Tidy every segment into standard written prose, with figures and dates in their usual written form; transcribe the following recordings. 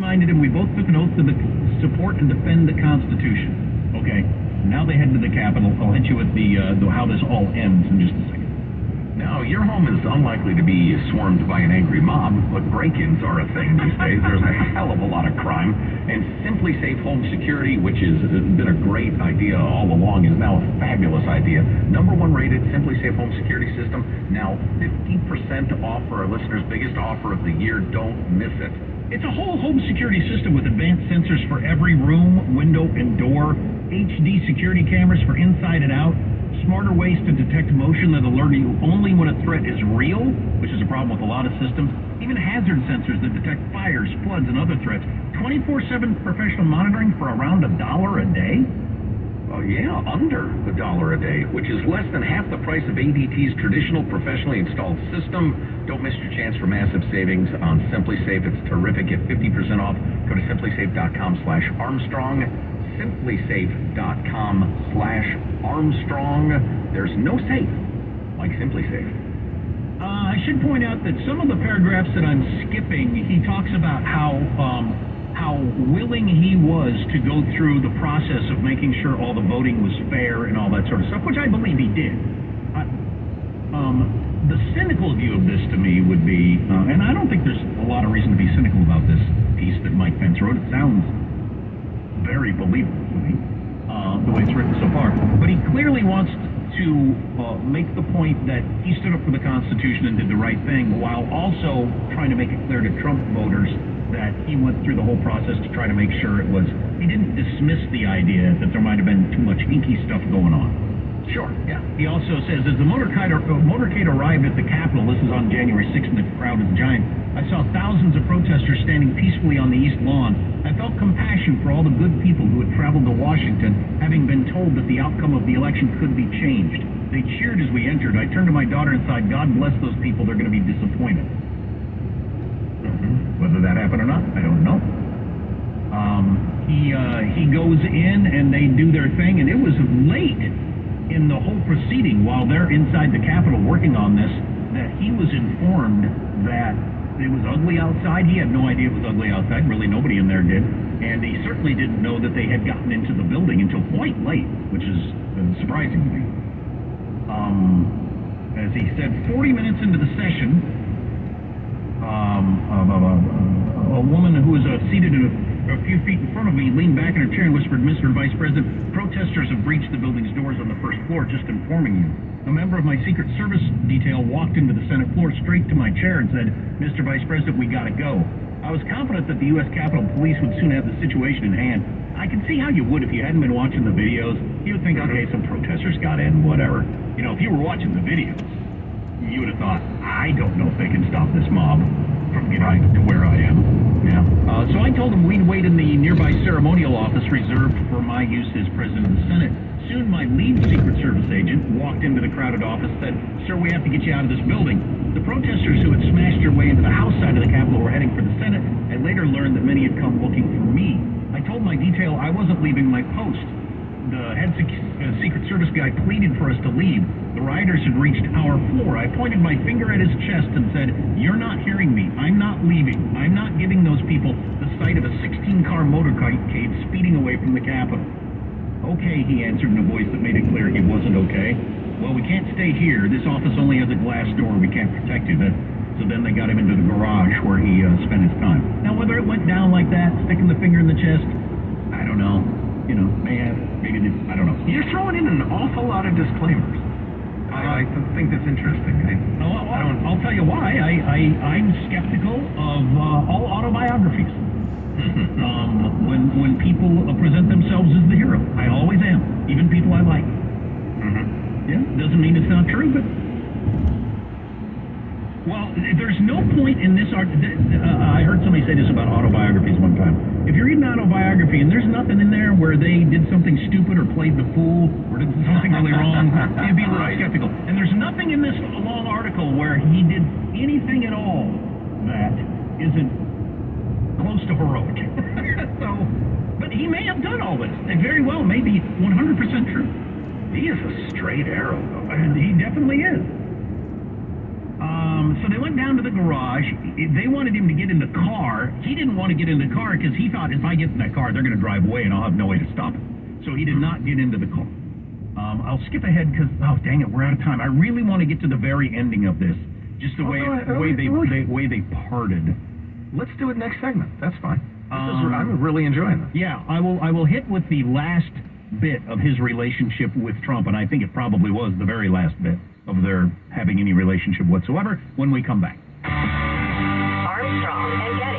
reminded him we both took an oath to support and defend the Constitution. Okay, now they head to the Capitol. I'll hit you with the how this all ends in just a second. Now, your home is unlikely to be swarmed by an angry mob, but break-ins are a thing these days. There's a hell of a lot of crime, and Simply Safe Home Security, which has been a great idea all along, is now a fabulous idea. #1 rated Simply Safe Home Security System, now 50% off for our listeners' biggest offer of the year. Don't miss it. It's a whole home security system with advanced sensors for every room, window, and door, HD security cameras for inside and out, smarter ways to detect motion that alert you only when a threat is real, which is a problem with a lot of systems, even hazard sensors that detect fires, floods, and other threats, 24/7 professional monitoring for around $1 a day. Oh yeah, under $1 a day, which is less than half the price of ADT's traditional professionally installed system. Don't miss your chance for massive savings on Simply Safe. It's terrific. Get 50% off. Go to simplysafe.com/Armstrong. simplysafe.com/Armstrong. There's no safe like Simply Safe. I should point out that some of the paragraphs that I'm skipping, he talks about how willing he was to go through the process of making sure all the voting was fair and all that sort of stuff, which I believe he did. The cynical view of this to me would be, and I don't think there's a lot of reason to be cynical about this piece that Mike Pence wrote. It sounds very believable to me, the way it's written so far. But he clearly wants to make the point that he stood up for the Constitution and did the right thing, while also trying to make it clear to Trump voters that he went through the whole process to try to make sure it was, he didn't dismiss the idea that there might have been too much hinky stuff going on. Sure, yeah. He also says, as the motorcade arrived at the Capitol, this is on January 6th, and the crowd is giant, I saw thousands of protesters standing peacefully on the East Lawn. I felt compassion for all the good people who had traveled to Washington, having been told that the outcome of the election could be changed. They cheered as we entered. I turned to my daughter and sighed, God bless those people, they're going to be disappointed. Whether that happened or not, I don't know. He goes in and they do their thing, and it was late in the whole proceeding, while they're inside the Capitol working on this, that he was informed that it was ugly outside. He had no idea it was ugly outside. Really, nobody in there did. And he certainly didn't know that they had gotten into the building until quite late, which is surprising to me. As he said, 40 minutes into the session, a woman who was seated a few feet in front of me leaned back in her chair and whispered, Mr. Vice President, protesters have breached the building's doors on the first floor, just informing you. A member of my Secret Service detail walked into the Senate floor straight to my chair and said, Mr. Vice President, we gotta go. I was confident that the U.S. Capitol Police would soon have the situation in hand. I can see how you would if you hadn't been watching the videos. You would think, okay, some protesters got in, whatever. You know, if you were watching the videos, you would have thought, I don't know if they can stop this mob from getting to where I am. Yeah. So I told him we'd wait in the nearby ceremonial office reserved for my use as President of the Senate. Soon my lead Secret Service agent walked into the crowded office and said, Sir, we have to get you out of this building. The protesters who had smashed their way into the House side of the Capitol were heading for the Senate. I later learned that many had come looking for me. I told my detail I wasn't leaving my post. The head Secret Service guy pleaded for us to leave. The rioters had reached our floor. I pointed my finger at his chest and said, you're not hearing me. I'm not leaving. I'm not giving those people the sight of a 16-car motorcade speeding away from the Capitol. Okay, he answered in a voice that made it clear he wasn't okay. Well, we can't stay here. This office only has a glass door. We can't protect you. So then they got him into the garage where he spent his time. Now, whether it went down like that, sticking the finger in the chest, I don't know. You know, maybe I don't know. You're throwing in an awful lot of disclaimers. I think that's interesting. I'll tell you why. I'm skeptical of all autobiographies. When people present themselves as the hero, I always am. Even people I like. Yeah, doesn't mean it's not true, but well, there's no point in this art. I heard somebody say this about autobiographies one time. If you read an autobiography and there's nothing in there where they did something stupid or played the fool or did something really wrong, you'd be a little skeptical. And there's nothing in this long article where he did anything at all that isn't close to heroic. But he may have done all this. It very well may be 100% true. He is a straight arrow, though. And he definitely is. So they went down to the garage. they wanted him to get in the car. He didn't want to get in the car because he thought if I get in that car, they're going to drive away and I'll have no way to stop it. So he did not get into the car. I'll skip ahead because, oh, dang it, we're out of time. I really want to get to the very ending of this, just the way they parted. Let's do it next segment. That's fine. I'm really enjoying this. Yeah, I will hit with the last bit of his relationship with Trump, and I think it probably was the very last bit of their having any relationship whatsoever when we come back. Armstrong and Getty.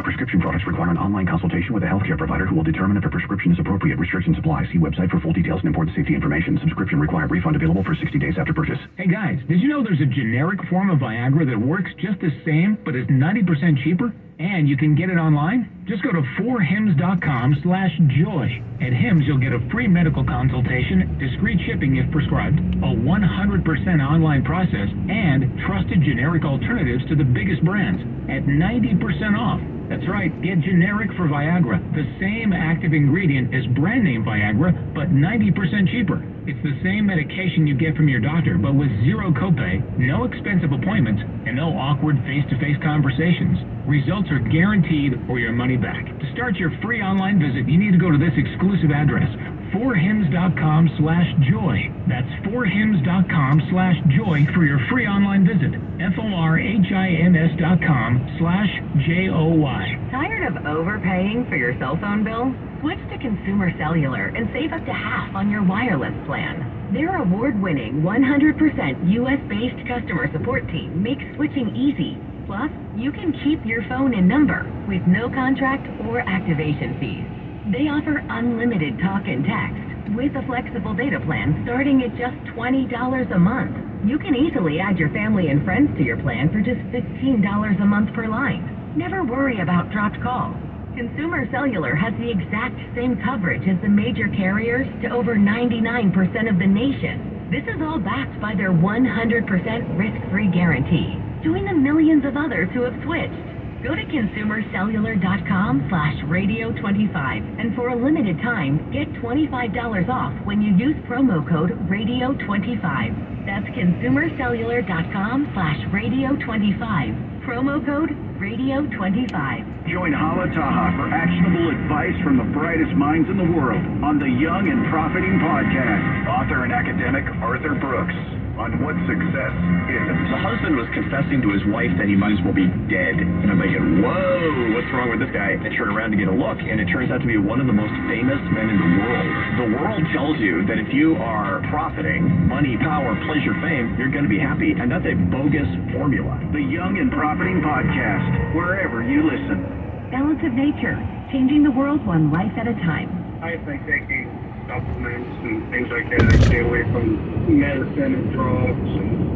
Prescription products require an online consultation with a healthcare provider who will determine if a prescription is appropriate. Restrictions apply. See website for full details and important safety information. Subscription required. Refund available for 60 days after purchase. Hey guys, did you know there's a generic form of Viagra that works just the same, but is 90% cheaper? And you can get it online? Just go to 4hims.com/joy. At Hims, you'll get a free medical consultation, discreet shipping if prescribed, a 100% online process, and trusted generic alternatives to the biggest brands at 90% off. That's right, get generic for Viagra, the same active ingredient as brand name Viagra, but 90% cheaper. It's the same medication you get from your doctor, but with zero copay, no expensive appointments, and no awkward face-to-face conversations. Results are guaranteed or your money back. To start your free online visit, you need to go to this exclusive address, 4hims.com/joy. That's 4hims.com/joy for your free online visit. FORHIMS.com/JOY. Tired of overpaying for your cell phone bill? Switch to Consumer Cellular and save up to half on your wireless plan. Their award-winning 100% U.S.-based customer support team makes switching easy. Plus, you can keep your phone in number with no contract or activation fees. They offer unlimited talk and text with a flexible data plan starting at just $20 a month. You can easily add your family and friends to your plan for just $15 a month per line. Never worry about dropped calls. Consumer Cellular has the exact same coverage as the major carriers to over 99% of the nation. This is all backed by their 100% risk-free guarantee. Join the millions of others who have switched. Go to consumercellular.com/radio25 and for a limited time, get $25 off when you use promo code radio25. That's consumercellular.com/radio25. Promo code radio25. Join Hala Taha for actionable advice from the brightest minds in the world on the Young and Profiting Podcast. Author and academic Arthur Brooks on what success is. The husband was confessing to his wife that he might as well be dead. And I'm thinking, whoa, what's wrong with this guy? I turn around to get a look, and it turns out to be one of the most famous men in the world. The world tells you that if you are profiting, money, power, pleasure, fame, you're going to be happy, and that's a bogus formula. The Young and Profiting Podcast, wherever you listen. Balance of Nature, changing the world one life at a time. I think taking supplements and things like that, I stay away from medicine and drugs and,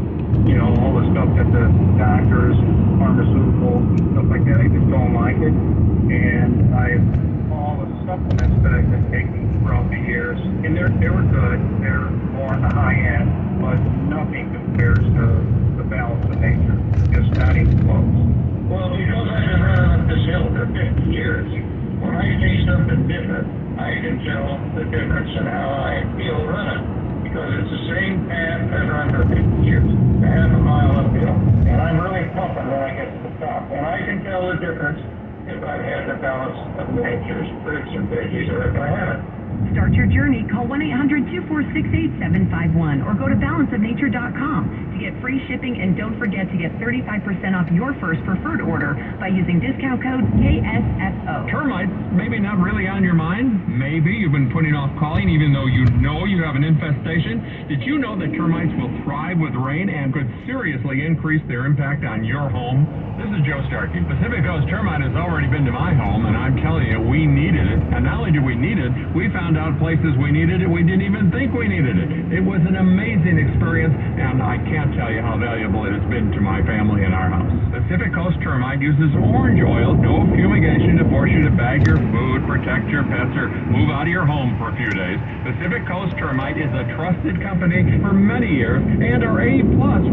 all the stuff that the doctors and pharmaceuticals and stuff like that, I just don't like it. And all the supplements that I've been taking throughout the years, and they were good, they're more on the high end, but nothing compares to the Balance of Nature, just not even close. Well, because I've been running up this hill for 50 years, when I see something different, I can tell the difference in how I feel running, because it's the same path I've run for 50 years, half a mile uphill, and I'm really pumping when I get to the top, and I can tell the difference if I've had the Balance of Nature's fruits and veggies or if I haven't. Start your journey. Call 1-800-246-8751 or go to balanceofnature.com to get free shipping, and don't forget to get 35% off your first preferred order by using discount code KSFO. Termites, maybe not really on your mind. Maybe you've been putting off calling even though you know you have an infestation. Did you know that termites will thrive with rain and could seriously increase their impact on your home? This is Joe Starkey. Pacific Coast Termite has already been to my home, and I'm telling you, we needed it. And not only did we need it, we found out places we needed it we didn't even think we needed it. It was an amazing experience, and I can't tell you how valuable it has been to my family and our house. Pacific Coast Termite uses orange oil, no fumigation to force you to bag your food, protect your pets, or move out of your home for a few days. Pacific Coast Termite is a trusted company for many years and are A+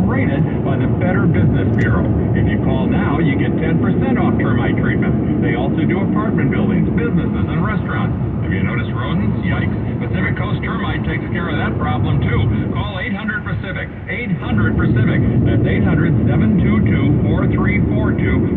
rated by the Better Business Bureau. If you call now, you get 10% off termite treatment. They also do apartment buildings, businesses, and restaurants. Have you noticed rodents? Yikes. Pacific Coast Termite takes care of that problem too. Call 800-PACIFIC. 800-PACIFIC. That's 800-722-4342.